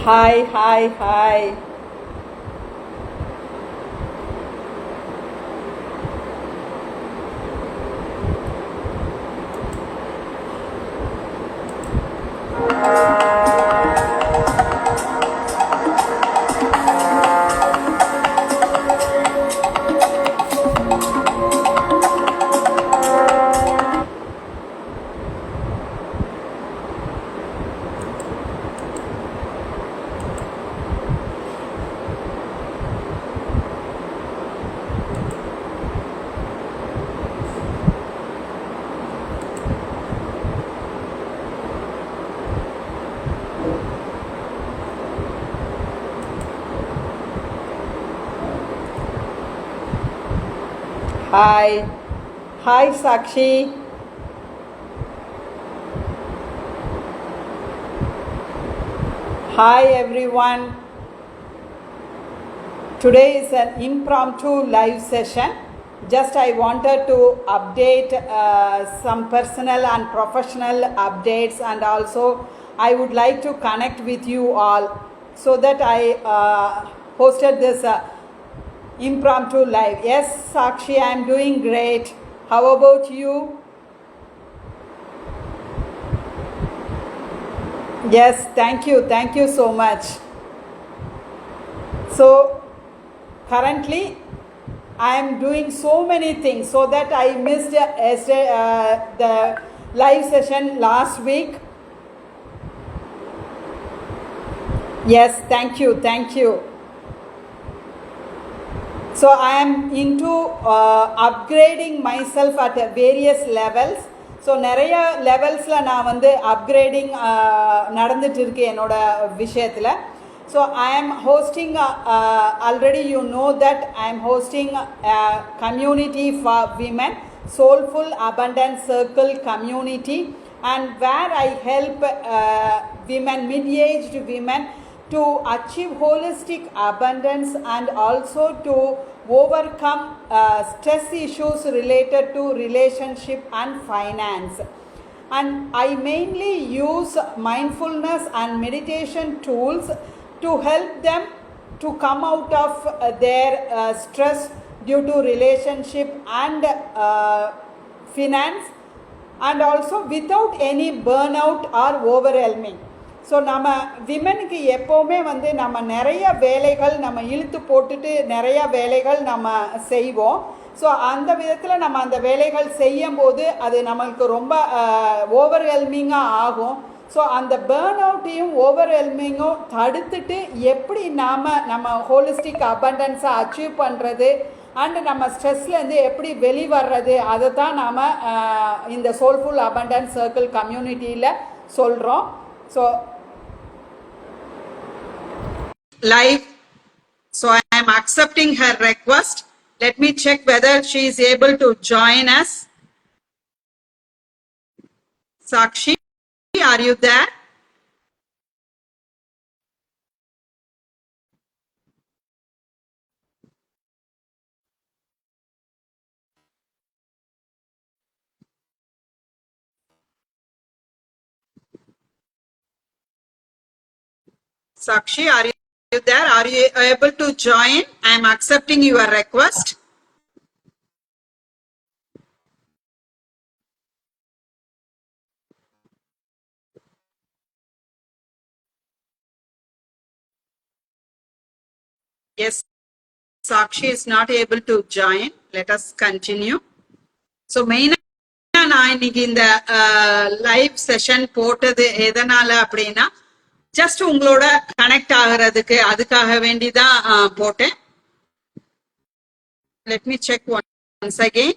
Hi, hi, hi. Hi. Hi, Sakshi. Hi, everyone. Today is an impromptu live session. Just I wanted to update some personal and professional updates, and also I would like to connect with you all, so that I hosted this impromptu live. Yes, Sakshi, I am doing great. How about you? Yes, thank you. Thank you so much. So, currently, I am doing so many things, so that I missed the live session last week. Yes, thank you. Thank you. So I am into upgrading myself at various levels. So நிறைய லெவல்ஸில் நான் வந்து upgrading நடந்துட்டு இருக்கு என்னோட விஷயத்தில். So I am hosting, already you know that I am hosting community for women, soulful abundance circle community, and where I help women, mid-aged women, to achieve holistic abundance and also to overcome stress issues related to relationship and finance. And I mainly use mindfulness and meditation tools to help them to come out of their stress due to relationship and finance, and also without any burnout or overwhelming. So நம்ம விமெனுக்கு எப்போவுமே வந்து நம்ம நிறைய வேலைகள் நம்ம இழுத்து போட்டுட்டு நிறையா வேலைகள் நம்ம செய்வோம். ஸோ அந்த விதத்தில் நம்ம அந்த வேலைகள் செய்யும் போது அது நம்மளுக்கு ரொம்ப ஓவர்வெல்மிங்காக ஆகும். ஸோ அந்த பேர்ன் அவுட்டையும் ஓவர்வெல்மிங்கும் தடுத்துட்டு எப்படி நம்ம ஹோலிஸ்டிக் அபண்டன்ஸை அச்சீவ் பண்ணுறது அண்டு நம்ம ஸ்ட்ரெஸ்லேருந்து எப்படி வெளிவர்றது, அதை தான் நாம் இந்த சோல்ஃபுல் அபண்டன்ஸ் சர்க்கிள் கம்யூனிட்டியில் சொல்கிறோம். So live. So I am accepting her request. Let me check whether she is able to join us. Sakshi, are you there? Sakshi, are you there? Are you able to join? I am accepting your request. Yes, Sakshi is not able to join. Let us continue. So main நான் இன்னைக்கு இந்த live session போட்டது எதனால அப்படின்னா, just உங்களோட connect ஆகிறதுக்கு, அதுக்காக வேண்டிதான் போட்டேன். Let me check once again.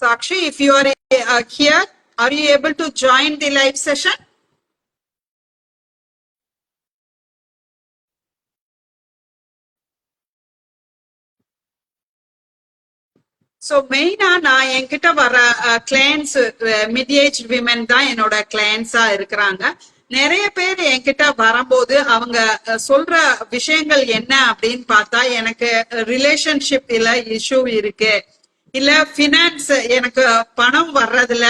Sakshi, if you are here, are you able to join the live session? So மெயினாக நான் என்கிட்ட வர கிளையன்ஸ் மிட் ஏஜ் விமன் தான் என்னோட கிளையன்ஸாக இருக்கிறாங்க. நிறைய பேர் என்கிட்ட வரும்போது அவங்க சொல்ற விஷயங்கள் என்ன அப்படின்னு பார்த்தா, எனக்கு ரிலேஷன்ஷிப் இல்ல இஷ்யூ இருக்கு, இல்ல பினான்ஸ் எனக்கு பணம் வர்றதுல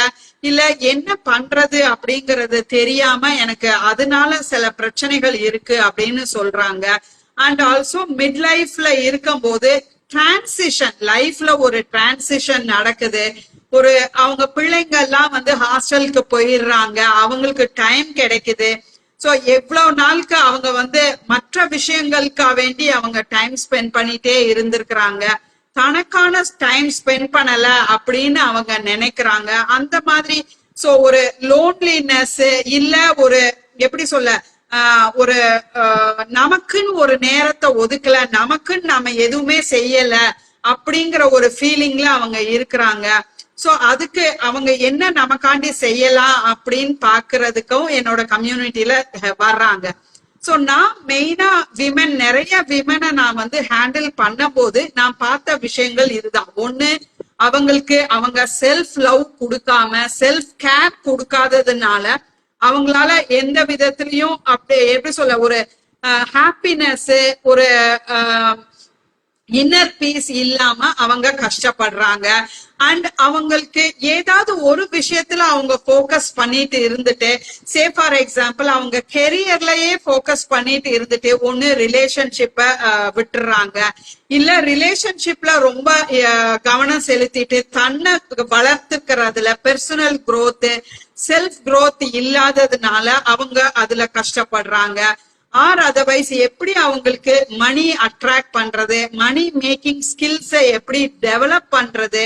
இல்ல என்ன பண்றது அப்படிங்கறது தெரியாம எனக்கு அதனால சில பிரச்சனைகள் இருக்கு அப்படின்னு சொல்றாங்க. அண்ட் ஆல்சோ மிட் லைஃப்ல இருக்கும்போது டிரான்சிஷன், லைஃப்ல ஒரு டிரான்சிஷன் நடக்குது. ஒரு அவங்க பிள்ளைங்க எல்லாம் வந்து ஹாஸ்டலுக்கு போயிடுறாங்க, அவங்களுக்கு டைம் கிடைக்குது. சோ எவ்வளவு நாளுக்கு அவங்க வந்து மற்ற விஷயங்களுக்கா வேண்டி அவங்க டைம் ஸ்பெண்ட் பண்ணிட்டே இருந்திருக்கிறாங்க, தனக்கான டைம் ஸ்பெண்ட் பண்ணல அப்படின்னு அவங்க நினைக்கிறாங்க. அந்த மாதிரி சோ ஒரு லோன்லினஸ் இல்ல ஒரு எப்படி சொல்ல ஒரு நமக்குன்னு ஒரு நேரத்தை ஒதுக்கல, நமக்குன்னு நம்ம எதுவுமே செய்யல அப்படிங்கிற ஒரு ஃபீலிங்ல அவங்க இருக்கிறாங்க. சோ அதுக்கு அவங்க என்ன நமக்காண்டி செய்யலாம் அப்படின்னு பாக்குறதுக்கும் என்னோட கம்யூனிட்டியில வர்றாங்க. சோ நான் மெயினா விமன், நிறைய விமனை நான் வந்து ஹேண்டில் பண்ண போது நான் பார்த்த விஷயங்கள் இதுதான். ஒண்ணு, அவங்களுக்கு அவங்க செல்ஃப் லவ் கொடுக்காம செல்ஃப் கேர் கொடுக்காததுனால அவங்களால எந்த விதத்திலையும் அப்படி எப்படி சொல்ல ஒரு ஹாப்பினஸ் ஒரு இன்னர் பீஸ் இல்லாம அவங்க கஷ்டப்படுறாங்க. அண்ட் அவங்களுக்கு ஏதாவது ஒரு விஷயத்துல அவங்க போக்கஸ் பண்ணிட்டு இருந்துட்டு, சே ஃபார் எக்ஸாம்பிள் அவங்க கெரியர்லயே போக்கஸ் பண்ணிட்டு இருந்துட்டு ஒண்ணு ரிலேஷன்ஷிப்ப விட்டுறாங்க, இல்ல ரிலேஷன்ஷிப்ல ரொம்ப கவனம் செலுத்திட்டு தன்னை வளர்த்துக்கிறதுல பெர்சனல் growth செல்ஃப் growth இல்லாததுனால அவங்க அதுல கஷ்டப்படுறாங்க. ஆர் அதர்வைஸ் எப்படி அவங்களுக்கு மணி அட்ராக்ட் பண்றது, மணி மேக்கிங் ஸ்கில்ஸை எப்படி டெவலப் பண்றது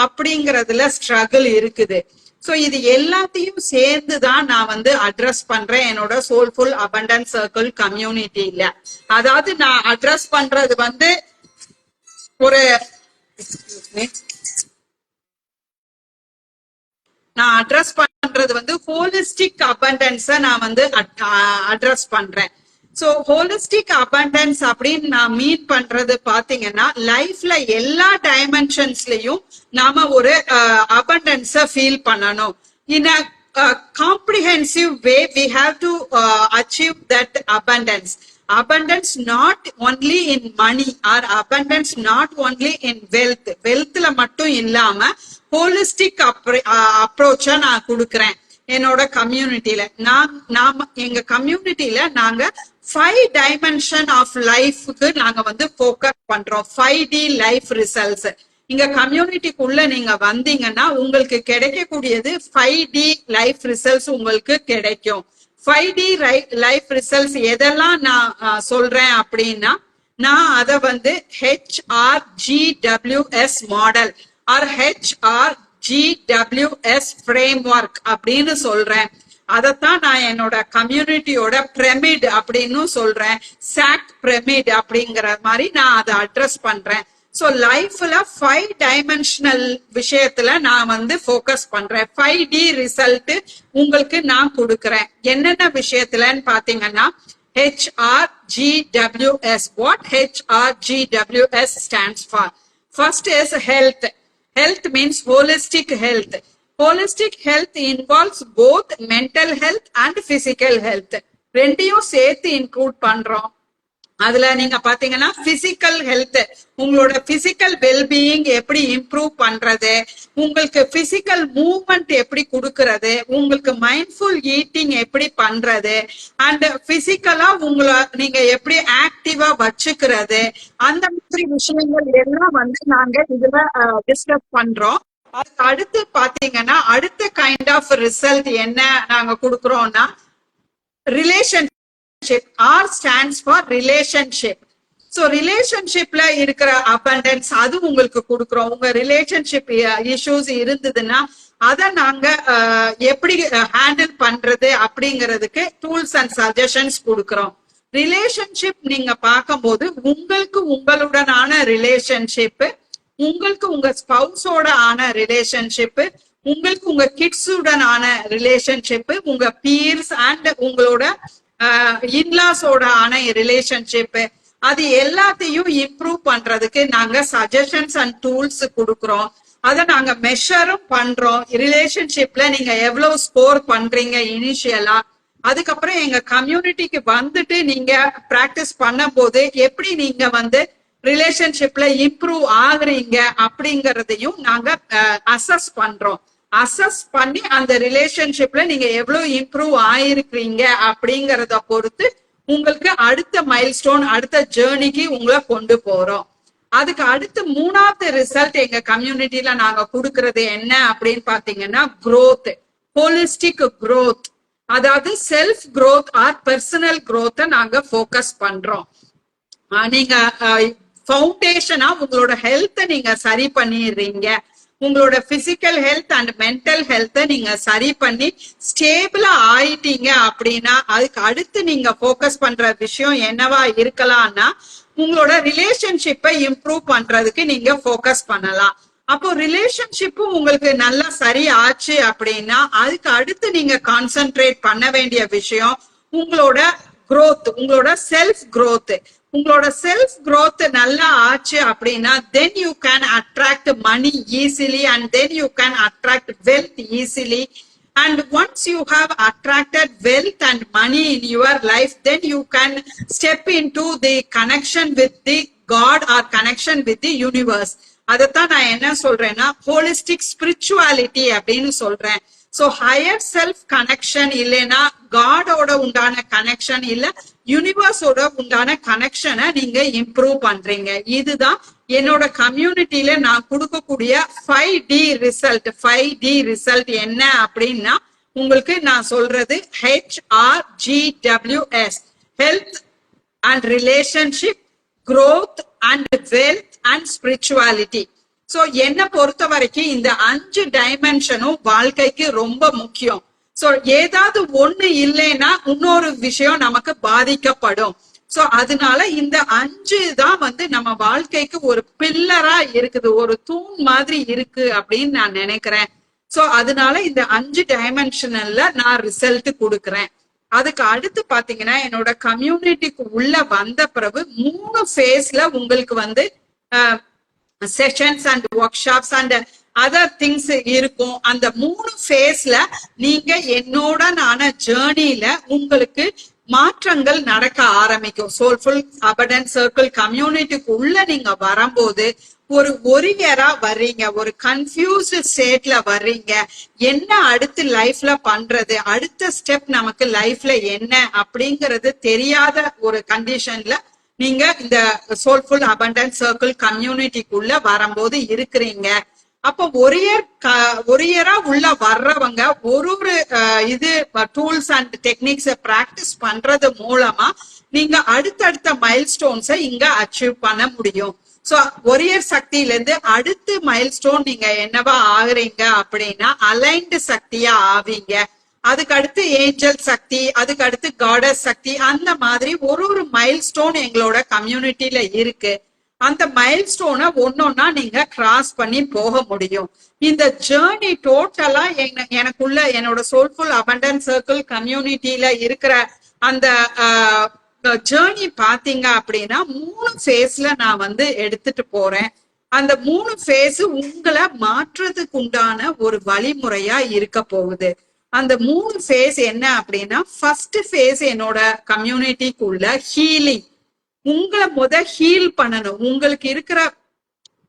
அப்படிங்கறதுல ஸ்ட்ரகிள் இருக்குது. சோ இது எல்லாத்தையும் சேர்ந்துதான் நான் வந்து அட்ரஸ் பண்றேன் என்னோட சோல்ஃபுல் அபண்டன்ஸ் சர்க்கிள் கம்யூனிட்டியில. அதாவது நான் அட்ரஸ் பண்றது வந்து ஒரு நான் அட்ரஸ் பண்றது வந்து ஹோலிஸ்டிக் அபண்டன்ஸ நான் வந்து அட்ரஸ் பண்றேன். சோ ஹோலிஸ்டிக் அபண்டன்ஸ் அப்படின்னு நான் மீன் பண்றது பாத்தீங்கன்னா, லைஃப்ல எல்லா டைமென்ஷன்ஸ்லயும் நாம ஒரு அபண்டன்ஸ ஃபீல் பண்ணணும். In a comprehensive way we have to achieve that abundance. Abundance not only in money or abundance not only in wealth. வெல்த்ல மட்டும் இல்லாம ஹோலிஸ்டிக் அப்ரோச்ச நான் கொடுக்கறேன் என்னோட கம்யூனிட்டியில. நாம எங்க கம்யூனிட்டியில நாங்க 5 டைமென்ஷன் ஆஃப் லைஃப்க்கு நாங்க வந்து போக்கஸ் பண்றோம். 5D life results. இங்க கம்யூனிட்டிக்குள்ள நீங்க வந்தீங்கன்னா உங்களுக்கு கிடைக்கக்கூடியது 5D லைஃப் ரிசல்ட்ஸ் உங்களுக்கு கிடைக்கும். 5D லைஃப் ரிசல்ட்ஸ் எதெல்லாம் நான் சொல்றேன் அப்படின்னா, நான் அதை வந்து HRGWS model or HRGWS framework அப்படின்னு சொல்றேன். அதத்தான் நான் என்னோட கம்யூனிட்டியோட பிரமிட் அப்படின்னு சொல்றேன். சாக் பிரமிட் அப்படிங்கிற மாதிரி நான் அதை அட்ரஸ் பண்றேன். சோ லைஃப்ல 5 டைமென்ஷனல் விஷயத்துல நான் வந்து போக்கஸ் பண்றேன். 5D ரிசல்ட் உங்களுக்கு நான் கொடுக்கறேன். என்னென்ன விஷயத்துலன்னு பாத்தீங்கன்னா, HRGWS. What HRGWS stands for? First is health. Health means holistic health. Holistic health involves both mental health and physical health. ரெண்டையும் சேர்த்து இன்க்ளூட் பண்றோம். அதுல நீங்க பாத்தீங்கன்னா பிசிக்கல் ஹெல்த், உங்களோட பிசிக்கல் வெல்பீயிங் எப்படி இம்ப்ரூவ் பண்றது, உங்களுக்கு பிசிக்கல் மூவ்மெண்ட் எப்படி கொடுக்கறது, உங்களுக்கு மைண்ட்ஃபுல் ஈட்டிங் எப்படி பண்றது, அண்ட் பிசிக்கலா உங்களை நீங்க எப்படி ஆக்டிவா வச்சுக்கிறது, அந்த மாதிரி விஷயங்கள் எல்லாம் வந்து நாங்க இதுல டிஸ்கஸ் பண்றோம். அதுக்கு அடுத்து பாத்தீங்கன்னா, அடுத்த கைண்ட் ஆஃப் ரிசல்ட் என்ன நாங்க கொடுக்கறோம்னா, relationship. R stands for relationship. So relationshipல இருக்கிற abundance அது உங்களுக்கு கொடுக்கறோம். உங்க ரிலேஷன்ஷிப் இஷ்யூஸ் இருந்ததுன்னா அதை நாங்க எப்படி ஹேண்டில் பண்றது அப்படிங்கிறதுக்கு டூல்ஸ் அண்ட் சஜஷன்ஸ் கொடுக்கறோம். ரிலேஷன்ஷிப் நீங்க பார்க்கும்போது உங்களுக்கு உங்களுடனான ரிலேஷன்ஷிப், உங்களுக்கு உங்க ஸ்பவுஸோட ஆன ரிலேஷன்ஷிப், உங்களுக்கு உங்க கிட்ஸுடன் ஆன ரிலேஷன்ஷிப், உங்க பீர்ஸ் அண்ட் உங்களோட இன்லாஸோட ஆன ரிலேஷன்ஷிப், அது எல்லாத்தையும் இம்ப்ரூவ் பண்றதுக்கு நாங்க சஜஷன்ஸ் அண்ட் டூல்ஸ் கொடுக்கறோம். அதை நாங்க மெஷரும் பண்றோம். ரிலேஷன்ஷிப்ல நீங்க எவ்வளவு ஸ்கோர் பண்றீங்க இனிஷியலா, அதுக்கப்புறம் எங்க கம்யூனிட்டிக்கு வந்துட்டு நீங்க பிராக்டிஸ் பண்ணும் போது எப்படி நீங்க வந்து ரிலேஷன்ஷிப்ல இம்ப்ரூவ் ஆகுறீங்க அப்படிங்கறதையும் நாங்க அசஸ் பண்றோம். அசஸ் பண்ணி அந்த ரிலேஷன்ஷிப்ல நீங்க எவ்வளவு இம்ப்ரூவ் ஆயிருக்கிறீங்க அப்படிங்கறத பொறுத்து உங்களுக்கு அடுத்த மைல்ஸ்டோன், அடுத்த ஜேர்னிக்கு உங்களை கொண்டு போறோம். அதுக்கு அடுத்து மூணாவது ரிசல்ட் எங்க கம்யூனிட்டியில நாங்க கொடுக்கறது என்ன அப்படின்னு பாத்தீங்கன்னா growth, holistic growth. அதாவது self growth or personal growth நாங்க ஃபோக்கஸ் பண்றோம். நீங்க ஃபவுண்டேஷனா உங்களோட ஹெல்த்தை நீங்க சரி பண்ணிடுறீங்க. உங்களோட பிசிக்கல் ஹெல்த் அண்ட் மென்டல் ஹெல்த்தை நீங்க சரி பண்ணி ஸ்டேபிளா ஆயிட்டீங்க அப்படின்னா அதுக்கு அடுத்து நீங்க ஃபோக்கஸ் பண்ற விஷயம் என்னவா இருக்கலாம்னா உங்களோட ரிலேஷன்ஷிப்பை இம்ப்ரூவ் பண்றதுக்கு நீங்க ஃபோக்கஸ் பண்ணலாம். அப்போ ரிலேஷன்ஷிப்பும் உங்களுக்கு நல்லா சரி ஆச்சு அப்படின்னா அதுக்கு அடுத்து நீங்க கான்சென்ட்ரேட் பண்ண வேண்டிய விஷயம் உங்களோட growth, உங்களோட செல்ஃப் growth. உங்களோட செல்ஃப் growth நல்லா ஆச்சு அப்படின்னா then you can attract money easily and then you can attract wealth easily. And once you have attracted wealth and money in your life, then you can step into the connection with the God or connection with the universe. அதத்தான் நான் என்ன சொல்றேன்னா holistic spirituality அப்படின்னு சொல்றேன். So higher self connection இல்லைன்னா காடோட உண்டான connection இல்ல யூனிவர்ஸோட உண்டான கனெக்ஷனை நீங்க இம்ப்ரூவ் பண்றீங்க. இதுதான் என்னோட கம்யூனிட்டியில நான் கொடுக்கக்கூடிய 5D ரிசல்ட். 5D ரிசல்ட் என்ன அப்படின்னா உங்களுக்கு நான் சொல்றது HRGWS, health and relationship, growth and wealth and spirituality. So என்ன பொறுத்த வரைக்கும் இந்த 5 டைமென்ஷனும் வாழ்க்கைக்கு ரொம்ப முக்கியம். சோ ஏதாவது ஒண்ணு இல்லைன்னா இன்னொரு விஷயம் நமக்கு பாதிக்கப்படும். சோ அதனால இந்த 5 தான் வந்து நம்ம வாழ்க்கைக்கு ஒரு பில்லரா இருக்குது, ஒரு தூண் மாதிரி இருக்கு அப்படின்னு நான் நினைக்கிறேன். சோ அதனால இந்த 5 டைமென்ஷனல்ல நான் ரிசல்ட் கொடுக்குறேன். அதுக்கு அடுத்து பாத்தீங்கன்னா என்னோட கம்யூனிட்டிக்கு உள்ள வந்த பிறகு 3 ஃபேஸ்ல உங்களுக்கு வந்து sessions and work shops and other things இருக்கும். அந்த 3 ஃபேஸ்ல நீங்க என்னோட நான ஜேர்னில உங்களுக்கு மாற்றங்கள் நடக்க ஆரம்பிக்கும். சோல்ஃபுல் அபண்டன்ஸ் சர்க்கிள் கம்யூனிட்டிக்கு உள்ள நீங்க வரும்போது ஒரு ஒரியரா வர்றீங்க, ஒரு கன்ஃபியூஸ்டு ஸ்டேட்ல வர்றீங்க. என்ன அடுத்து லைஃப்ல பண்றது, அடுத்த ஸ்டெப் நமக்கு லைஃப்ல என்ன அப்படிங்கறது தெரியாத ஒரு கண்டிஷன்ல நீங்க இந்த சோல்ஃபுல் அபண்டன்ஸ் சர்க்கிள் கம்யூனிட்டிக்குள்ள வரும்போது இருக்கிறீங்க. அப்போ ஒரியரா உள்ள வர்றவங்க ஒரு இது டூல்ஸ் அண்ட் டெக்னிக்ஸை பிராக்டிஸ் பண்றது மூலமா நீங்க அடுத்தடுத்த மைல்ஸ்டோன்ஸை இங்க அச்சீவ் பண்ண முடியும். சோ ஒரியர் சக்தியில இருந்து அடுத்த மைல்ஸ்டோன் நீங்க என்னவா ஆகுறீங்க அப்படின்னா அலைன்டு சக்தியா ஆவீங்க. அதுக்கு அடுத்து ஏஞ்சல் சக்தி, அதுக்கு அடுத்து காடஸ் சக்தி, அந்த மாதிரி ஒரு மைல்ஸ்டோன் எங்களோட கம்யூனிட்டியில இருக்கு. அந்த மைல்ஸ்டோனை ஒன்னொன்னா நீங்க கிராஸ் பண்ணி போக முடியும். இந்த ஜேர்னி டோட்டலா எனக்குள்ள என்னோட சோல்ஃபுல் அபண்டன்ஸ் சர்க்கிள் கம்யூனிட்டியில இருக்கிற அந்த ஜேர்னி பாத்தீங்க அப்படின்னா 3 ஃபேஸ்ல நான் வந்து எடுத்துட்டு போறேன். அந்த 3 ஃபேஸ் உங்களை மாற்றுறதுக்கு உண்டான ஒரு வழிமுறையா இருக்க போகுது. அந்த 3 ஃபேஸ் என்ன அப்படின்னா ஃபர்ஸ்ட் ஃபேஸ் என்னோட கம்யூனிட்டிக்குள்ள ஹீலிங். உங்களை ஹீல் பண்ணணும். உங்களுக்கு இருக்கிற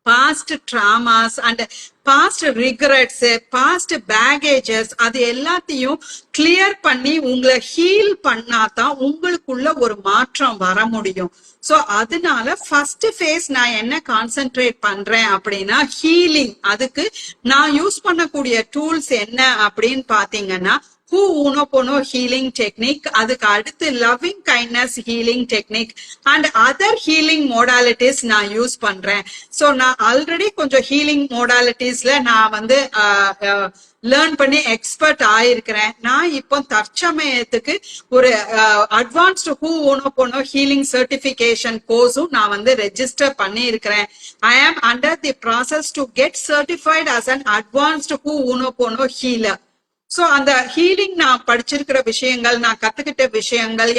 past traumas and past regrets, past baggages, அது எல்லாத்தையும் கிளியர் பண்ணி உங்களை ஹீல் பண்ணாதான் உங்களுக்குள்ள ஒரு மாற்றம் வர முடியும். சோ அதனால ஃபர்ஸ்ட் ஃபேஸ் நான் என்ன கான்சென்ட்ரேட் பண்றேன் அப்படின்னா ஹீலிங். அதுக்கு நான் யூஸ் பண்ணக்கூடிய டூல்ஸ் என்ன அப்படின்னு பாத்தீங்கன்னா ஹூனோபோனோ ஹீலிங் டெக்னிக், அதுக்கு அடுத்து loving kindness healing technique and other healing modalities நான் யூஸ் பண்றேன். சோ நான் ஆல்ரெடி கொஞ்சம் ஹீலிங் மோடாலிட்டிஸ்ல நான் வந்து லேர்ன் பண்ணி எக்ஸ்பர்ட் ஆயிருக்கிறேன். நான் இப்போ தற்சமயத்துக்கு ஒரு அட்வான்ஸ்டு ஹூனோபோனோ ஹீலிங் சர்டிபிகேஷன் கோர்ஸும் நான் வந்து ரெஜிஸ்டர் பண்ணி இருக்கிறேன். I am under the process to get certified as an advanced Ho'oponopono healer. So அந்த ஹீலிங் நான் படிச்சிருக்கிற விஷயங்கள், நான் கத்துக்கிட்ட விஷயங்கள்,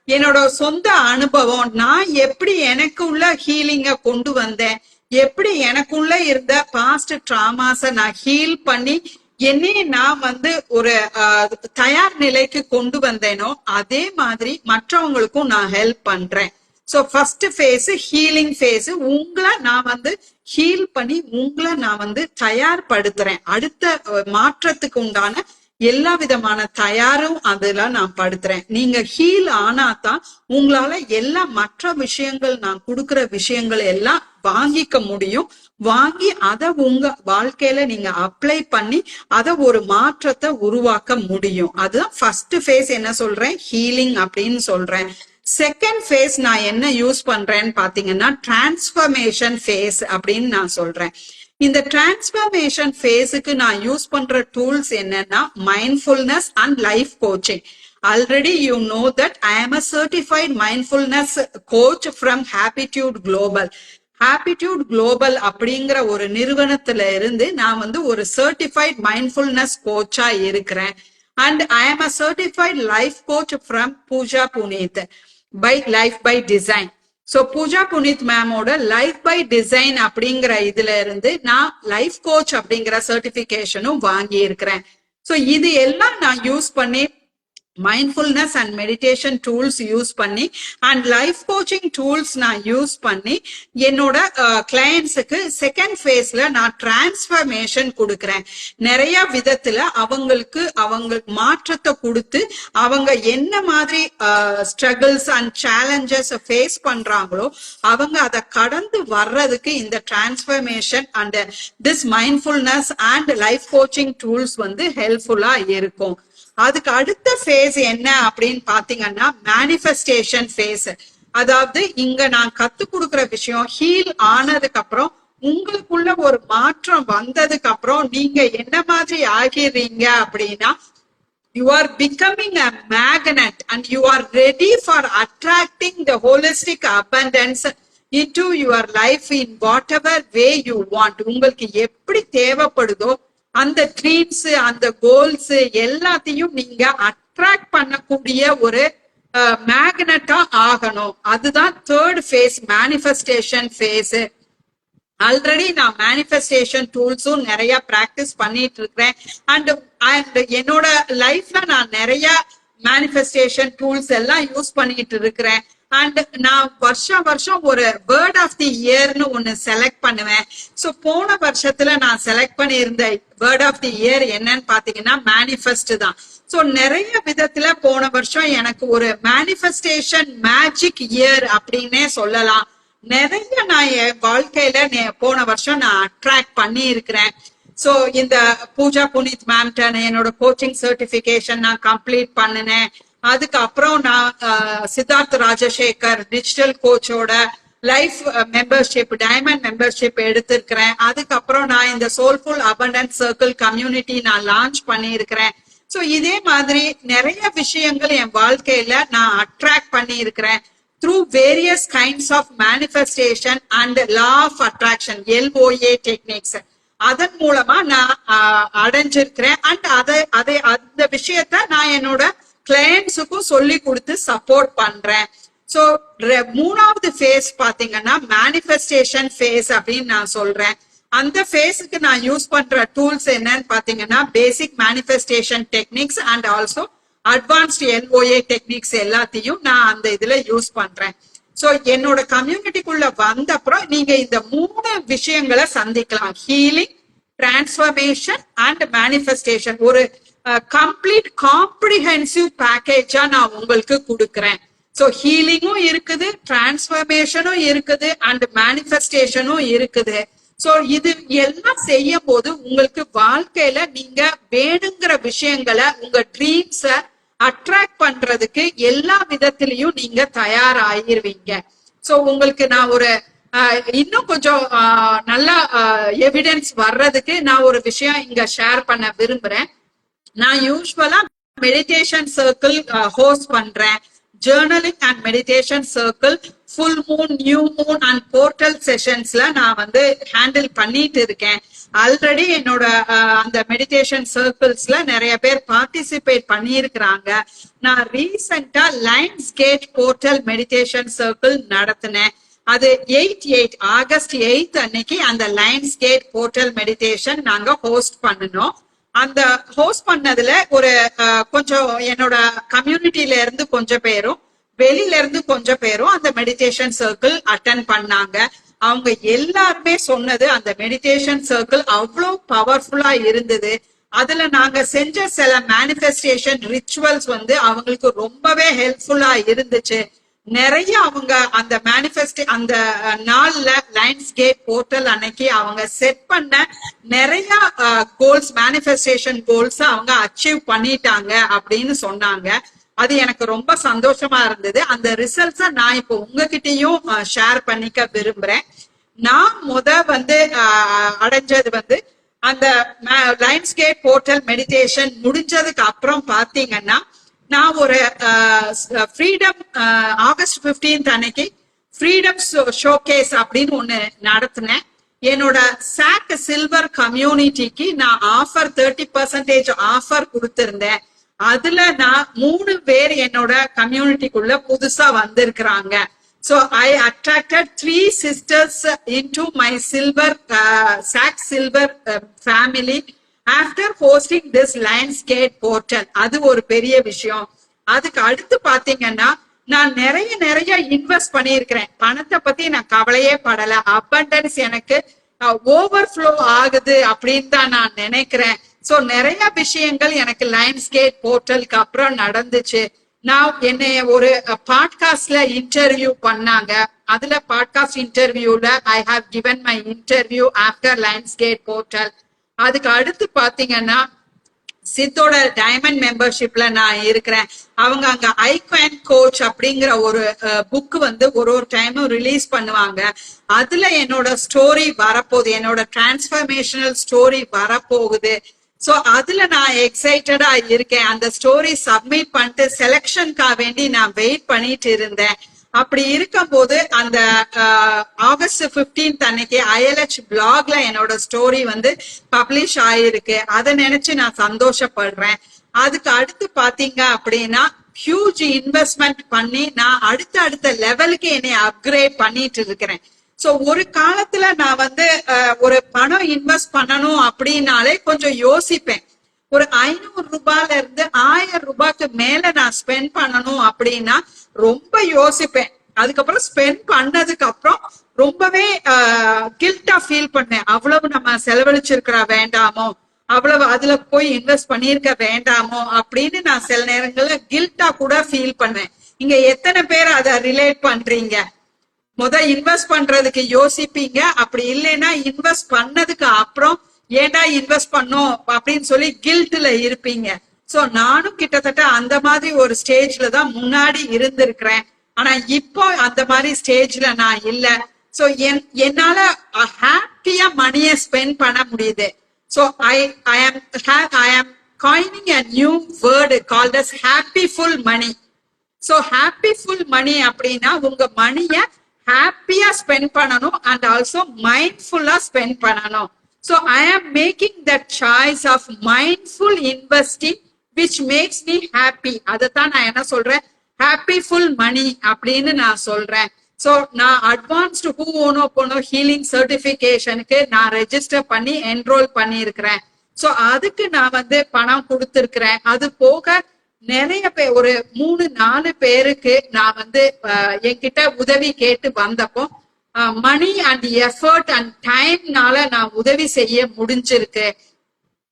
என்னோட சொந்த அனுபவம், நான் எப்படி எனக்கு உள்ள ஹீலிங்க கொண்டு வந்தேன், எப்படி எனக்குள்ள இருந்த பாஸ்ட் ட்ராமாஸ நான் ஹீல் பண்ணி என்னையே நான் வந்து ஒரு தயார் நிலைக்கு கொண்டு வந்தேனோ அதே மாதிரி மற்றவங்களுக்கும் நான் ஹெல்ப் பண்றேன். So first phase healing phase. உங்களை நான் வந்து ஹீல் பண்ணி உங்களை நான் வந்து தயார்படுத்துறேன். அடுத்த மாற்றத்துக்கு உண்டான எல்லா விதமான தயாரும் அதுல நான் படுத்துறேன். நீங்க ஹீல் ஆனாதான் உங்களால எல்லா மற்ற விஷயங்கள் நான் கொடுக்கிற விஷயங்கள் எல்லாம் வாங்கிக்க முடியும். வாங்கி அதை உங்க வாழ்க்கையில நீங்க அப்ளை பண்ணி அதை ஒரு மாற்றத்தை உருவாக்க முடியும். அதுதான் ஃபர்ஸ்ட் ஃபேஸ் என்ன சொல்றேன், ஹீலிங் அப்படின்னு சொல்றேன். செகண்ட் ஃபேஸ் நான் என்ன யூஸ் பண்றேன்னு பாத்தீங்கன்னா டிரான்ஸ்ஃபர்மேஷன் ஃபேஸ் அப்படின்னு நான் சொல்றேன். இந்த டிரான்ஸ்ஃபர்மேஷன் ஃபேஸுக்கு நான் யூஸ் பண்ற டூல்ஸ் என்னன்னா mindfulness and life coaching. Already you know that I am a certified mindfulness coach from Happitude Global. Happitude Global அப்படிங்கிற ஒரு நிறுவனத்துல இருந்து நான் வந்து ஒரு certified mindfulness கோச்சா இருக்கிறேன். And I am a certified life coach from Pooja Puneeth by Life by Design. So Pooja Puneet மேமோட life by design அப்படிங்கிற இதுல இருந்து நான் லைஃப் கோச் அப்படிங்கிற சர்டிபிகேஷனும் வாங்கி இருக்கிறேன். சோ இது எல்லாம் நான் யூஸ் பண்ணி mindfulness and meditation tools use பண்ணி அண்ட் லைஃப் கோச்சிங் டூல்ஸ் நான் யூஸ் பண்ணி என்னோட கிளையன்ஸுக்கு செகண்ட் ஃபேஸ்ல நான் டிரான்ஸ்ஃபர்மேஷன் கொடுக்கறேன். நிறைய விதத்துல அவங்களுக்கு மாற்றத்தை கொடுத்து அவங்க என்ன மாதிரி ஸ்ட்ரகிள்ஸ் அண்ட் சேலஞ்சஸ் ஃபேஸ் பண்றாங்களோ அவங்க அதை கடந்து வர்றதுக்கு இந்த transformation and this mindfulness and life coaching tools வந்து ஹெல்ப்ஃபுல்லா இருக்கும். அதுக்கு அடுத்த ஃபேஸ் என்ன அப்படின்னு பாத்தீங்கன்னா மேனிஃபெஸ்டேஷன் ஃபேஸ். அதாவது இங்க நான் கத்து கொடுக்கிற விஷயம் ஹீல் ஆனதுக்கு அப்புறம் உங்களுக்குள்ள ஒரு மாற்றம் வந்ததுக்கு அப்புறம் நீங்க என்ன மாதிரி ஆகிறீங்க அப்படின்னா you are becoming a magnet and you are ready for attracting the holistic abundance into your life in whatever way you want. உங்களுக்கு எப்படி தேவைப்படுதோ அந்த ட்ரீம்ஸ் அந்த கோல்ஸ் எல்லாத்தையும் நீங்க அட்ராக்ட் பண்ணக்கூடிய ஒரு மேக்னட்டா ஆகணும். அதுதான் third phase manifestation phase. Already நான் மேனிஃபெஸ்டேஷன் டூல்ஸும் நிறைய பிராக்டிஸ் பண்ணிட்டு இருக்கிறேன். அண்ட் என்னோட லைஃப்ல நான் நிறைய மேனிஃபெஸ்டேஷன் டூல்ஸ் எல்லாம் யூஸ் பண்ணிட்டு இருக்கிறேன். அண்ட் நான் வருஷம் ஒரு வேர்ட் ஆஃப் தி இயர்னு ஒன்னு செலக்ட் பண்ணுவேன். சோ போன வருஷத்துல நான் செலக்ட் பண்ணியிருந்த வேர்ட் ஆஃப் தி இயர் என்னன்னு பாத்தீங்கன்னா மேனிஃபெஸ்ட் தான். சோ நிறைய விதத்துல போன வருஷம் எனக்கு ஒரு மேனிஃபெஸ்டேஷன் மேஜிக் இயர் அப்படின்னே சொல்லலாம். நிறைய நான் என் வாழ்க்கையில போன வருஷம் நான் அட்ராக்ட் பண்ணி இருக்கிறேன். சோ இந்த பூஜா புனித் மேம்ட என்னோட கோச்சிங் சர்டிபிகேஷன் நான் கம்ப்ளீட் பண்ணினேன். அதுக்கப்புறம் நான் சித்தார்த் ராஜசேகர் டிஜிட்டல் கோச்சோட லைஃப் மெம்பர்ஷிப் டைமண்ட் மெம்பர்ஷிப் எடுத்திருக்கிறேன். அதுக்கப்புறம் நான் இந்த சோல்ஃபுல் அபண்டன்ஸ் சர்க்கிள் கம்யூனிட்டி நான் லான்ச் பண்ணி இருக்கிறேன். சோ இதே மாதிரி நிறைய விஷயங்கள் என் வாழ்க்கையில நான் அட்ராக்ட் பண்ணி இருக்கிறேன் through various kinds of manifestation and law of attraction LOA techniques. அதன் மூலமா நான் அடைஞ்சிருக்கிறேன். அண்ட் அந்த விஷயத்த நான் என்னோட கிளையன்ஸுக்கும் சொல்லி கொடுத்து சப்போர்ட் பண்றேன். சோ மூணாவது ஃபேஸ் பாத்தீங்கன்னா மேனிஃபெஸ்டேஷன் ஃபேஸ் அப்படின்னு நான் சொல்றேன். அந்த ஃபேஸுக்கு நான் யூஸ் பண்ற டூல்ஸ் என்னன்னு பாத்தீங்கன்னா basic manifestation techniques and also advanced LOA techniques எல்லாத்தையும் நான் அந்த இதுல யூஸ் பண்றேன். சோ என்னோட கம்யூனிட்டிக்குள்ள வந்த அப்புறம் நீங்க இந்த 3 விஷயங்களை சந்திக்கலாம். Healing, transformation and manifestation. ஒரு கம்ப்ளீட் காம்ப்ரிஹென்சிவ் பேக்கேஜா நான் உங்களுக்கு கொடுக்குறேன். சோ ஹீலிங்கும் இருக்குது, டிரான்ஸ்ஃபர்மேஷனும் இருக்குது அண்ட் மேனிஃபெஸ்டேஷனும் இருக்குது. சோ இது எல்லாம் செய்யும் போது உங்களுக்கு வாழ்க்கையில நீங்க வேணுங்கிற விஷயங்களை உங்க ட்ரீம்ஸ அட்ராக்ட் பண்றதுக்கு எல்லா விதத்திலையும் நீங்க தயாராயிருவீங்க. சோ உங்களுக்கு நான் ஒரு இன்னும் கொஞ்சம் நல்ல எவிடன்ஸ் வர்றதுக்கு நான் ஒரு விஷயம் இங்க ஷேர் பண்ண விரும்புறேன். நான் யூஸ்வலா மெடிடேஷன் சர்க்கிள் ஹோஸ்ட் பண்றேன். Journaling and meditation circle full moon, new moon and portal செஷன்ஸ்ல நான் வந்து ஹேண்டில் பண்ணிட்டு இருக்கேன். ஆல்ரெடி என்னோட அந்த மெடிடேஷன் சர்க்கிள்ஸ்ல நிறைய பேர் பார்ட்டிசிபேட் பண்ணியிருக்கிறாங்க. நான் ரீசெண்டா lions gate portal meditation circle நடத்தினேன். அது ஆகஸ்ட் 8 அன்னைக்கு அந்த லைன்ஸ் கேட் போர்ட்டல் மெடிடேஷன் நாங்க ஹோஸ்ட் பண்ணணும். அந்த ஹோஸ்ட் பண்ணதுல ஒரு கொஞ்சம் என்னோட கம்யூனிட்டில இருந்து கொஞ்சம் பேரும் வெளியில இருந்து கொஞ்சம் பேரும் அந்த மெடிடேஷன் சர்க்கிள் அட்டென்ட் பண்ணாங்க. அவங்க எல்லாருமே சொன்னது அந்த மெடிடேஷன் சர்க்கிள் அவ்வளோ பவர்ஃபுல்லா இருந்தது. அதுல நாங்க செஞ்ச சில மேனிஃபெஸ்டேஷன் ரிச்சுவல்ஸ் வந்து அவங்களுக்கு ரொம்பவே ஹெல்ப்ஃபுல்லா இருந்துச்சு. நிறைய அவங்க அந்த அந்த நாள்ல லயன்ஸ் கேட் போர்ட்டல் அன்னைக்கு அவங்க செட் பண்ண நிறைய கோல்ஸ், மேனிஃபெஸ்டேஷன் கோல்ஸ் அவங்க அச்சீவ் பண்ணிட்டாங்க அப்படின்னு சொன்னாங்க. அது எனக்கு ரொம்ப சந்தோஷமா இருந்தது. அந்த ரிசல்ட்ஸ நான் இப்போ உங்ககிட்டயும் ஷேர் பண்ணிக்க விரும்புறேன். நான் வந்து அடைஞ்சது வந்து அந்த லயன்ஸ் கேட் போர்ட்டல் மெடிடேஷன் முடிஞ்சதுக்கு அப்புறம் பாத்தீங்கன்னா நான் ஒரு ஃப்ரீடம் ஆகஸ்ட் 15th அன்னைக்கு ஃப்ரீடம் ஷோகேஸ் அப்படின்னு ஒண்ணு நடத்தினேன். என்னோட சாக் சில்வர் கம்யூனிட்டிக்கு நான் ஆஃபர் 30% ஆஃபர் கொடுத்திருந்தேன். அதுல நான் 3 பேர் என்னோட கம்யூனிட்டிக்குள்ள புதுசா வந்திருக்கிறாங்க. So I attracted 3 sisters into my sack silver family after hosting this Lions Gate portal. அது ஒரு பெரிய விஷயம். அதுக்கு அடுத்து பாத்தீங்கன்னா நான் நிறைய இன்வெஸ்ட் பண்ணியிருக்கிறேன். பணத்தை பத்தி நான் கவலையே படல. அபண்டன்ஸ் எனக்கு ஓவர்ஃப்ளோ ஆகுது அப்படின்னு தான் நான் நினைக்கிறேன். சோ நிறைய விஷயங்கள் எனக்கு லயன்ஸ் கேட் போர்ட்டலுக்கு அப்புறம் நடந்துச்சு. நான் என்னைய ஒரு பாட்காஸ்ட்ல இன்டர்வியூ பண்ணாங்க. அதுல பாட்காஸ்ட் இன்டர்வியூல I have given my interview after lions gate portal. அதுக்கு அடுத்து பாத்தீங்கன்னா சித்தோட டைமண்ட் மெம்பர்ஷிப்ல நான் இருக்கிறேன். அவங்க அங்க ஐகான் கோச் அப்படிங்கிற ஒரு புக் வந்து ஒரு டைமும் ரிலீஸ் பண்ணுவாங்க. அதுல என்னோட ஸ்டோரி வரப்போகுது, என்னோட டிரான்ஸ்பர்மேஷனல் ஸ்டோரி வரப்போகுது. சோ அதுல நான் எக்ஸைட்டடா இருக்கேன். அந்த ஸ்டோரி சப்மிட் பண்ணிட்டு செலக்ஷனுக்காக வேண்டி நான் வெயிட் பண்ணிட்டு இருந்தேன். அப்படி இருக்கும் போது அந்த ஆகஸ்ட் 15th அன்னைக்கு ILH பிளாக்ல என்னோட ஸ்டோரி வந்து பப்ளிஷ் ஆயிருக்கு. அதை நினைச்சு நான் சந்தோஷப்படுறேன். அதுக்கு அடுத்து பாத்தீங்க அப்படின்னா ஹியூஜ் இன்வெஸ்ட்மெண்ட் பண்ணி நான் அடுத்த லெவலுக்கு என்னை அப்கிரேட் பண்ணிட்டு இருக்கிறேன். சோ ஒரு காலத்துல நான் வந்து ஒரு பணம் இன்வெஸ்ட் பண்ணணும் அப்படின்னாலே கொஞ்சம் யோசிப்பேன். ஒரு 500 ரூபாயில இருந்து 1000 ரூபாய்க்கு மேல நான் ஸ்பெண்ட் பண்ணணும் அப்படின்னா ரொம்ப யோசிப்பேன். அதுக்கப்புறம் ஸ்பெண்ட் பண்ணதுக்கு அப்புறம் ரொம்பவே கில்ட்டா ஃபீல் பண்ணேன். அவ்வளவு நம்ம செலவழிச்சிருக்கிற வேண்டாமோ, அவ்வளவு அதுல போய் இன்வெஸ்ட் பண்ணிருக்க வேண்டாமோ அப்படின்னு நான் சில நேரங்கள்ல கில்ட்டா கூட ஃபீல் பண்ணேன். இங்க எத்தனை பேர் அதை ரிலேட் பண்றீங்க? இன்வெஸ்ட் பண்றதுக்கு யோசிப்பீங்க. அப்படி இல்லைன்னா இன்வெஸ்ட் பண்ணதுக்கு அப்புறம் ஏன்டா இன்வெஸ்ட் பண்ணோம் அப்படின்னு சொல்லி கில்ட்ல இருப்பீங்க. சோ நானும் கிட்டத்தட்ட அந்த மாதிரி ஒரு ஸ்டேஜ்ல தான் முன்னாடி இருந்திருக்கிறேன். ஆனா இப்போ அந்த மாதிரி ஸ்டேஜ்ல நான் இல்ல. சோ என்னால ஹாப்பியா மணியை ஸ்பெண்ட் பண்ண முடியுது. So I am coining a new word called as happyful money. So happyful money அப்படின்னா உங்க மணிய ஹாப்பியா ஸ்பெண்ட் பண்ணணும் அண்ட் ஆல்சோ மைண்ட்ஃபுல்லா ஸ்பெண்ட் பண்ணணும். So I am making that choice of mindful investing which makes me happy. அதத்தான் நான் என்ன சொல்றேன், happyful money அப்படின்னு நான் சொல்றேன். சோ நான் அட்வான்ஸ்டு ஹூஓனோபோனோ ஹீலிங் சர்டிபிகேஷனுக்கு நான் ரெஜிஸ்டர் பண்ணி என்ரோல் பண்ணி இருக்கிறேன். சோ அதுக்கு நான் வந்து பணம் கொடுத்திருக்கிறேன். அது போக நிறைய பேர் ஒரு 3-4 பேருக்கு நான் வந்து என்கிட்ட உதவி கேட்டு வந்தப்போ மணி அண்ட் எஃபர்ட் அண்ட் டைம்னால நான் உதவி செய்ய முடிஞ்சிருக்கு.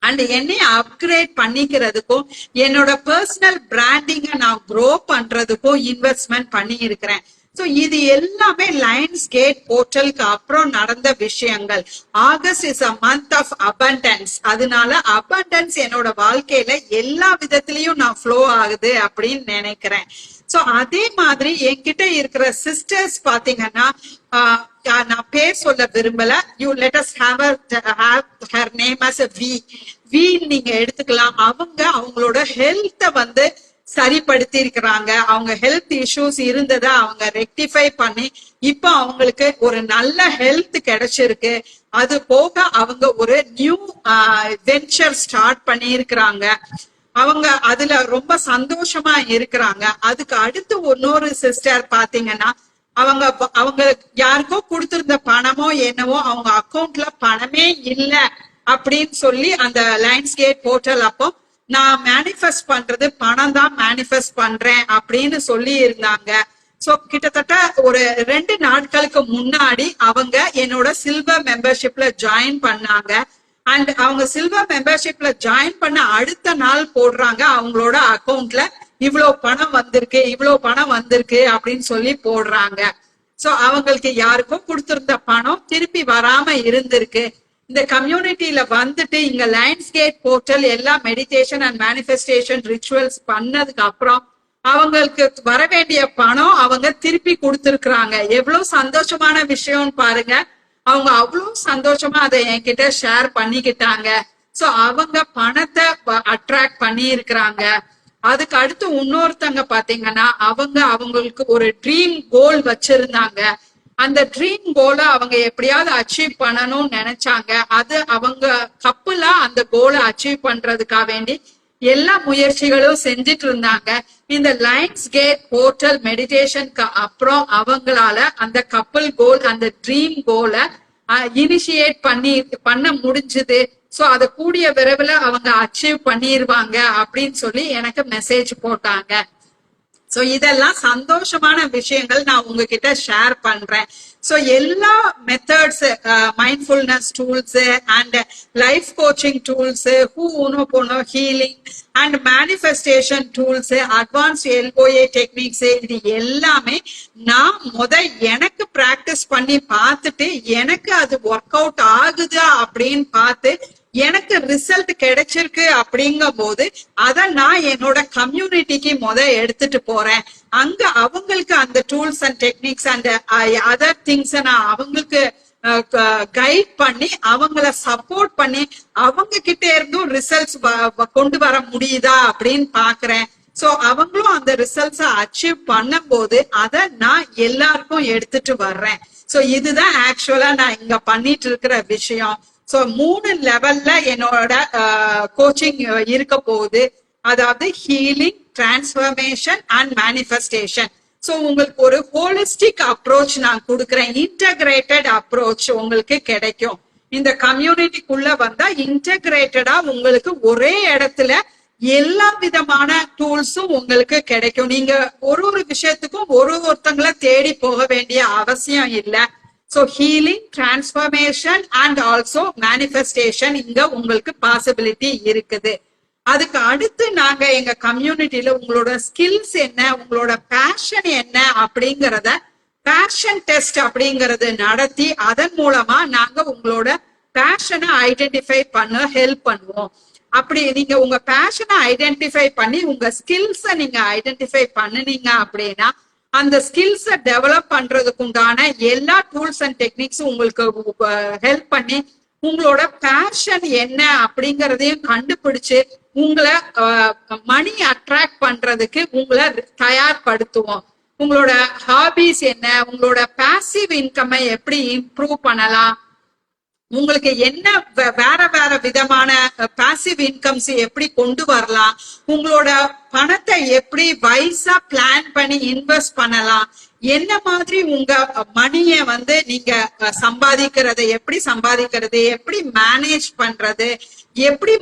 அண்ட் என்னை அப்கிரேட் பண்ணிக்கிறதுக்கும் என்னோட பர்சனல் பிராண்டிங்கை நான் க்ரோ பண்றதுக்கும் இன்வெஸ்ட்மெண்ட் பண்ணி இருக்கிறேன். சோ இது எல்லாமே லயன்ஸ் கேட் போர்ட்டலுக்கு அப்புறம் நடந்த விஷயங்கள். August is a month of abundance. அதனால அபண்டன்ஸ் என்னோட வாழ்க்கையில எல்லா விதத்திலயும் நான் ஃப்ளோ ஆகுது அப்படின்னு நினைக்கிறேன். சோ அதே மாதிரி என்கிட்ட இருக்கிற சிஸ்டர்ஸ் பாத்தீங்கன்னா நான் பேர் சொல்ல விரும்பல. You let us have her name as a V நீங்க எடுத்துக்கலாம். அவங்களோட ஹெல்த்தை வந்து சரிப்படுத்தி இருக்கிறாங்க. அவங்க ஹெல்த் இஷ்யூஸ் இருந்ததை அவங்க ரெக்டிஃபை பண்ணி இப்ப அவங்களுக்கு ஒரு நல்ல ஹெல்த் கிடைச்சிருக்கு. அது போக அவங்க ஒரு நியூ வெஞ்சர் ஸ்டார்ட் பண்ணி இருக்கிறாங்க. அவங்க அதுல ரொம்ப சந்தோஷமா இருக்கிறாங்க. அதுக்கு அடுத்து இன்னொரு சிஸ்டர் பாத்தீங்கன்னா அவங்க யாருக்கோ கொடுத்திருந்த பணமோ என்னவோ அவங்க அக்கௌண்ட்ல பணமே இல்ல அப்படின்னு சொல்லி அந்த லைன்ஸ்கேட் போர்ட்டல் அப்போ நான் மேனிஃபெஸ்ட் பண்றது பணம் தான் மேனிஃபெஸ்ட் பண்றேன் அப்படின்னு சொல்லி இருந்தாங்க. சோ கிட்டத்தட்ட ஒரு 2 நாட்களுக்கு முன்னாடி அவங்க என்னோட சில்வர் மெம்பர்ஷிப்ல ஜாயின் பண்ணாங்க. அண்ட் அவங்க சில்வர் மெம்பர்ஷிப்ல ஜாயின் பண்ண அடுத்த நாள் போடுறாங்க அவங்களோட அக்கௌண்ட்ல இவ்வளவு பணம் வந்திருக்கு அப்படின்னு சொல்லி போடுறாங்க. சோ அவங்களுக்கு யாருக்கும் கொடுத்திருந்த பணம் திருப்பி வராம இருந்திருக்கு. இந்த கம்யூனிட்டியில வந்துட்டு இங்க லைன்ஸ்கேட் போர்ட்டல் எல்லா மெடிடேஷன் அண்ட் மேனிஃபெஸ்டேஷன் ரிச்சுவல்ஸ் பண்ணதுக்கு அப்புறம் அவங்களுக்கு வர வேண்டிய பணம் அவங்க திருப்பி கொடுத்திருக்கிறாங்க. எவ்வளவு சந்தோஷமான விஷயம்னு பாருங்க. அவங்க அவ்வளவு சந்தோஷமா அதை என்கிட்ட ஷேர் பண்ணிக்கிட்டாங்க. சோ அவங்க பணத்தை அட்ராக்ட் பண்ணி இருக்கிறாங்க. அதுக்கு அடுத்து இன்னொருத்தங்க பாத்தீங்கன்னா அவங்களுக்கு ஒரு ட்ரீம் கோல் வச்சிருந்தாங்க. அந்த ட்ரீம் கோலை அவங்க எப்படியாவது அச்சீவ் பண்ணணும்னு நினைச்சாங்க. அது அவங்க கப்புலா அந்த கோலை அச்சீவ் பண்றதுக்காக வேண்டி எல்லா முயற்சிகளும் செஞ்சுட்டு இருந்தாங்க. இந்த லைன்ஸ்கேட் போர்ட்டல் மெடிடேஷனுக்கு அப்புறம் அவங்களால அந்த கப்பல் கோல் அந்த ட்ரீம் கோலை இனிஷியேட் பண்ண முடிஞ்சது. சோ அத கூடிய விரைவில் அவங்க அச்சீவ் பண்ணிடுவாங்க அப்படின்னு சொல்லி எனக்கு மெசேஜ் போட்டாங்க. சோ இதெல்லாம் சந்தோஷமான விஷயங்கள் நான் உங்ககிட்ட ஷேர் பண்றேன். சோ எல்லா methods, mindfulness tools and life coaching tools, Ho'oponopono healing and manifestation tools, advanced LOA techniques, இது எல்லாமே நான் எனக்கு பிராக்டிஸ் பண்ணி பார்த்துட்டு எனக்கு அது ஒர்க் அவுட் ஆகுதா அப்படின்னு பார்த்து எனக்கு ரிசல்ட் கிடைச்சிருக்கு அப்படிங்கும் போது அத நான் என்னோட கம்யூனிட்டிக்கு எடுத்துட்டு போறேன். அங்க அவங்களுக்கு அந்த tools and techniques and other things நான் அவங்களுக்கு கைட் பண்ணி அவங்கள சப்போர்ட் பண்ணி அவங்க கிட்ட இருந்தும் ரிசல்ட்ஸ் கொண்டு வர முடியுதா அப்படின்னு பாக்குறேன். சோ அவங்களும் அந்த ரிசல்ட்ஸ அச்சீவ் பண்ணும் போது அதை நான் எல்லாருக்கும் எடுத்துட்டு வர்றேன். சோ இதுதான் ஆக்சுவலா நான் இங்க பண்ணிட்டு இருக்கிற விஷயம். சோ 3 லெவல்ல என்னோட கோச்சிங் இருக்க போகுது. அதாவது healing, transformation and manifestation. So உங்களுக்கு ஒரு ஹோலிஸ்டிக் அப்ரோச் நான் கொடுக்குறேன். இன்டகிரேட்டட் அப்ரோச் உங்களுக்கு கிடைக்கும். இந்த கம்யூனிட்டிக்குள்ள வந்தா இன்டகிரேட்டடா உங்களுக்கு ஒரே இடத்துல எல்லா விதமான டூல்ஸும் உங்களுக்கு கிடைக்கும். நீங்க ஒரு விஷயத்துக்கும் ஒருத்தங்களை தேடி போக வேண்டிய அவசியம் இல்லை. So healing, transformation and also manifestation இங்க உங்களுக்கு பாசிபிலிட்டி இருக்குது. அதுக்கு அடுத்து நாங்க எங்க கம்யூனிட்டியில உங்களோட ஸ்கில்ஸ் என்ன, உங்களோட பேஷன் என்ன அப்படிங்கறத பேஷன் டெஸ்ட் அப்படிங்கறது நடத்தி அதன் மூலமா நாங்க உங்களோட பேஷனை ஐடென்டிஃபை பண்ண ஹெல்ப் பண்ணுவோம். அப்படி நீங்க உங்க பேஷனை ஐடென்டிஃபை பண்ணி உங்க ஸ்கில்ஸ நீங்க ஐடென்டிஃபை பண்ணுனீங்க அப்படின்னா அந்த ஸ்கில்ஸ டெவலப் பண்றதுக்கு உண்டான எல்லா டூல்ஸ் அண்ட் டெக்னிக்ஸும் உங்களுக்கு ஹெல்ப் பண்ணி உங்களோட பேஷன் என்ன அப்படிங்கறதையும் கண்டுபிடிச்சு உங்களை மணி அட்ராக்ட் பண்றதுக்கு உங்களை தயார்படுத்துவோம். உங்களோட ஹாபிஸ் என்ன, உங்களோட பாசிவ் இன்கம்மை எப்படி இம்ப்ரூவ் பண்ணலாம், உங்களுக்கு என்ன வேற விதமான பாசிவ் இன்கம்ஸ் எப்படி கொண்டு வரலாம், உங்களோட பணத்தை எப்படி வைஸா பிளான் பண்ணி இன்வெஸ்ட் பண்ணலாம், என்ன மாதிரி உங்க மணிய நீங்க எப்படி சம்பாதிக்கிறது, எப்படி மேனேஜ் பண்றது, எப்படி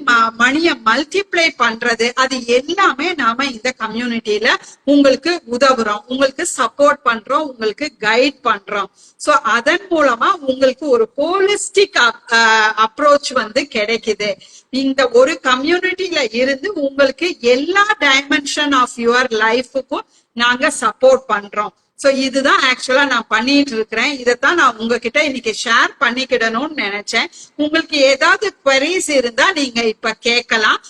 மணிய மல்டிப்ளை பண்றது, அது எல்லாமே நாம இந்த கம்யூனிட்டியில உங்களுக்கு உதவுறோம், உங்களுக்கு சப்போர்ட் பண்றோம், உங்களுக்கு கைட் பண்றோம். சோ அதன் மூலமா உங்களுக்கு ஒரு ஹோலிஸ்டிக் அப்ரோச் கிடைக்குது. இந்த ஒரு கம்யூனிட்டியில இருந்து உங்களுக்கு எல்லா டைமென்ஷன் ஆஃப் யுவர் லைஃபுக்கும் நாங்க சப்போர்ட் பண்றோம். சோ இதுதான் ஆக்சுவலா நான் பண்ணிட்டு இருக்கிறேன். இதைத்தான் நான் உங்ககிட்ட இன்னைக்கு ஷேர் பண்ணிக்கிடணும்னு நினைச்சேன். உங்களுக்கு ஏதாவது queries இருந்தா நீங்க இப்ப கேட்கலாம்.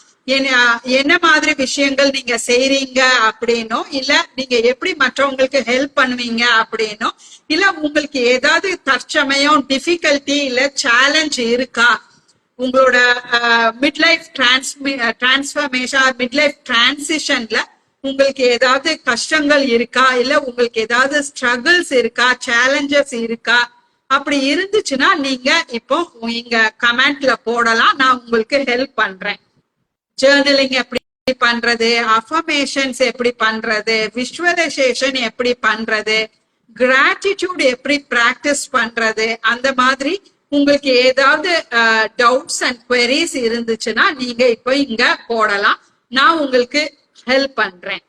என்ன மாதிரி விஷயங்கள் நீங்க செய்றீங்க அப்படின்னோ, இல்ல நீங்க எப்படி மற்றவங்களுக்கு ஹெல்ப் பண்ணுவீங்க அப்படின்னோ, இல்ல உங்களுக்கு ஏதாவது தற்சமயம் டிஃபிகல்ட்டி இல்ல சேலஞ்ச் இருக்கா, உங்களோட மிட்லைஃப் டிரான்ஸ்ஃபர்மேஷன், மிட்லைஃப் டிரான்சிஷன்ல உங்களுக்கு ஏதாவது கஷ்டங்கள் இருக்கா, இல்ல உங்களுக்கு ஏதாவது ஸ்ட்ரகிள்ஸ் இருக்கா, சேலஞ்சஸ் இருக்கா, அப்படி இருந்துச்சுன்னா நீங்க இப்போ இங்க கமெண்ட்ல போடலாம். நான் உங்களுக்கு ஹெல்ப் பண்றேன். ஜேர்னலிங் எப்படி பண்றது, அஃபர்மேஷன்ஸ் எப்படி பண்றது, விஷுவலைசேஷன் எப்படி பண்றது, கிராட்டிடியூட் எப்படி பிராக்டிஸ் பண்றது, அந்த மாதிரி உங்களுக்கு ஏதாவது டவுட்ஸ் அண்ட் queries இருந்துச்சுன்னா நீங்க இப்போ இங்க போடலாம். நான் உங்களுக்கு ஹெல்ப் பண்றேன்.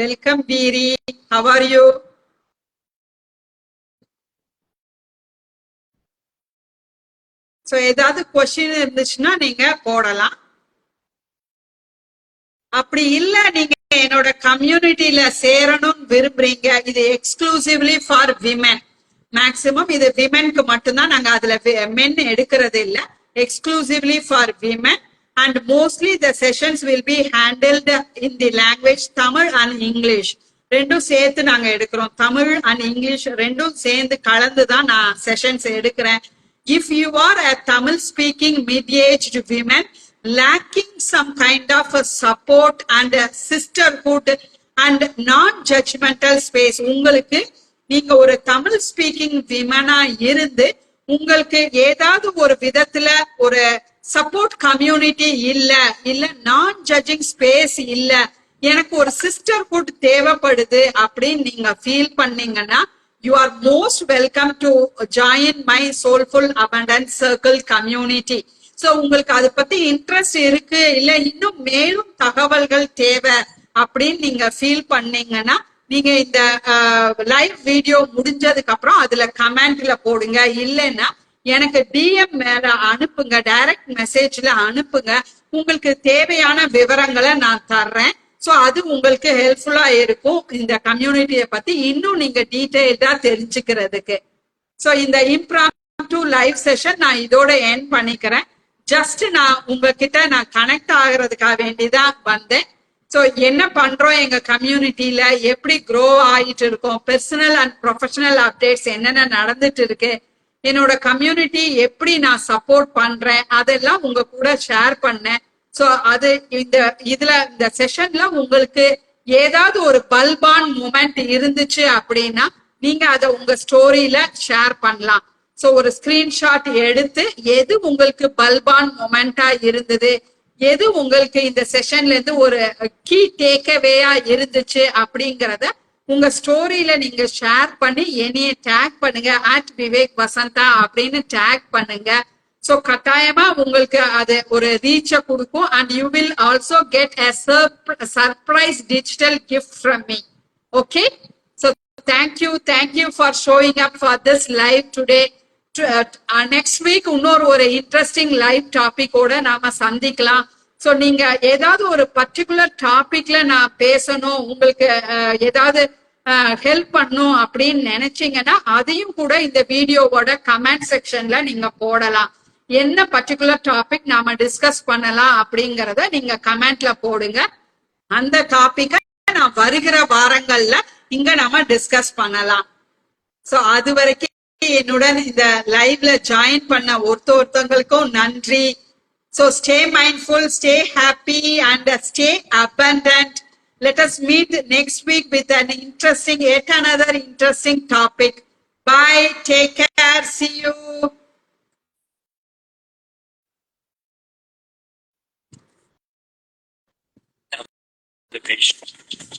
Welcome Veeri, how are you? So ஏதாவது கொஸ்டின் இருந்துச்சுன்னா நீங்க போடலாம். அப்படி இல்ல நீங்க என்னோட கம்யூனிட்டியில சேரணும்னு விரும்புறீங்க, இது எக்ஸ்க்ளூசிவ்லி ஃபார் விமென். மேக்சிமம் இது விமென்க்கு மட்டும்தான், நாங்க அதுல மென் எடுக்கிறது இல்ல. Exclusively for women and mostly the sessions will be handled in the language Tamil and English. ரெண்டும் சேர்த்து நாங்க எடுக்கிறோம். தமிழ் அண்ட் இங்கிலீஷ் ரெண்டும் சேர்ந்து கலந்து தான் நான் செஷன்ஸ் எடுக்கிறேன். If you are a Tamil speaking mid-aged women lacking some kind of a support and a sisterhood and non-judgmental space, உங்களுக்கு நீங்க ஒரு தமிழ் ஸ்பீக்கிங் விமனா இருந்து உங்களுக்கு ஏதாவது ஒரு விதத்துல ஒரு சப்போர்ட் கம்யூனிட்டி இல்ல நான் ஜட்ஜிங் ஸ்பேஸ் இல்ல, எனக்கு ஒரு சிஸ்டர்ஹுட் தேவைப்படுது அப்படின்னு நீங்க ஃபீல் பண்ணீங்கன்னா you are most welcome to join my Soulful Abundance Circle community. So உங்களுக்கு அதை பத்தி இன்ட்ரெஸ்ட் இருக்கு, இல்ல இன்னும் மேலும் தகவல்கள் தேவை அப்படின்னு நீங்க ஃபீல் பண்ணீங்கன்னா நீங்க இந்த லைவ் வீடியோ முடிஞ்சதுக்கு அப்புறம் அதுல கமெண்ட்ல போடுங்க. இல்லைன்னா எனக்கு டிஎம் மேல அனுப்புங்க, டைரக்ட் மெசேஜ்ல அனுப்புங்க. உங்களுக்கு தேவையான விவரங்களை நான் தர்றேன். சோ அது உங்களுக்கு ஹெல்ப்ஃபுல்லா இருக்கும் இந்த கம்யூனிட்டியை பத்தி இன்னும் நீங்க டீடைல்டா தெரிஞ்சுக்கிறதுக்கு. சோ இந்த இம்ப்ராம்ப்டு லைவ் செஷன் நான் இதோட எண்ட் பண்ணிக்கிறேன். ஜஸ்ட் நான் உங்ககிட்ட நான் கனெக்ட் ஆகிறதுக்காக வேண்டிதான் வந்தேன். சோ என்ன பண்றோம் எங்க கம்யூனிட்டியில, எப்படி க்ரோ ஆகிட்டு இருக்கோம், பர்சனல் அண்ட் ப்ரொஃபஷனல் அப்டேட்ஸ் என்னென்ன நடந்துட்டு இருக்கு, என்னோட கம்யூனிட்டி எப்படி நான் சப்போர்ட் பண்றேன், அதெல்லாம் உங்க கூட ஷேர் பண்ணேன். சோ அது இந்த செஷன்ல உங்களுக்கு ஏதாவது ஒரு பல்பான் மூமெண்ட் இருந்துச்சு அப்படின்னா நீங்க அதை உங்க ஸ்டோரியில ஷேர் பண்ணலாம். சோ ஒரு ஸ்கிரீன்ஷாட் எடுத்து எது உங்களுக்கு பல்பான் மொமெண்டா இருந்தது, எது உங்களுக்கு இந்த செஷன்ல இருந்து ஒரு கீ டேக்அவேயா இருந்துச்சு அப்படிங்கறத உங்க ஸ்டோரியில நீங்க ஷேர் பண்ணி என்னைய டேக் பண்ணுங்க, @விவேக் வசந்தா அப்படின்னு டேக் பண்ணுங்க. சோ கட்டாயமா உங்களுக்கு அது ஒரு ரீச்ச கொடுக்கும். And you will also get a surprise digital gift from me. Okay, so thank you for showing up for this live today. Next week இன்னொரு ஒரு இன்ட்ரெஸ்டிங் லைவ் டாபிக்கோட நாம சந்திக்கலாம். சோ நீங்க ஏதாவது ஒரு பர்டிகுலர் டாபிக்ல நான் பேசணும், உங்களுக்கு ஏதாவது ஹெல்ப் பண்ணும் அப்படின்னு நினைச்சீங்கன்னா அதையும் கூட இந்த வீடியோவோட கமெண்ட் செக்ஷன்ல நீங்க போடலாம். என்ன பர்டிகுலர் டாபிக் நாம டிஸ்கஸ் பண்ணலாம் அப்படிங்கறத நீங்க கமெண்ட்ல போடுங்க. அந்த டாபிக்கை நான் வருகிற வாரங்கள்ல இங்க நாம டிஸ்கஸ் பண்ணலாம். சோ அது வரைக்கும் என்னுடன் இந்த லைவ்ல ஜாயின் பண்ண ஒருத்தவங்களுக்கும் நன்றி. So stay mindful, stay happy and stay abundant. Let us meet next week with yet another interesting topic. Bye, take care, see you. The patient.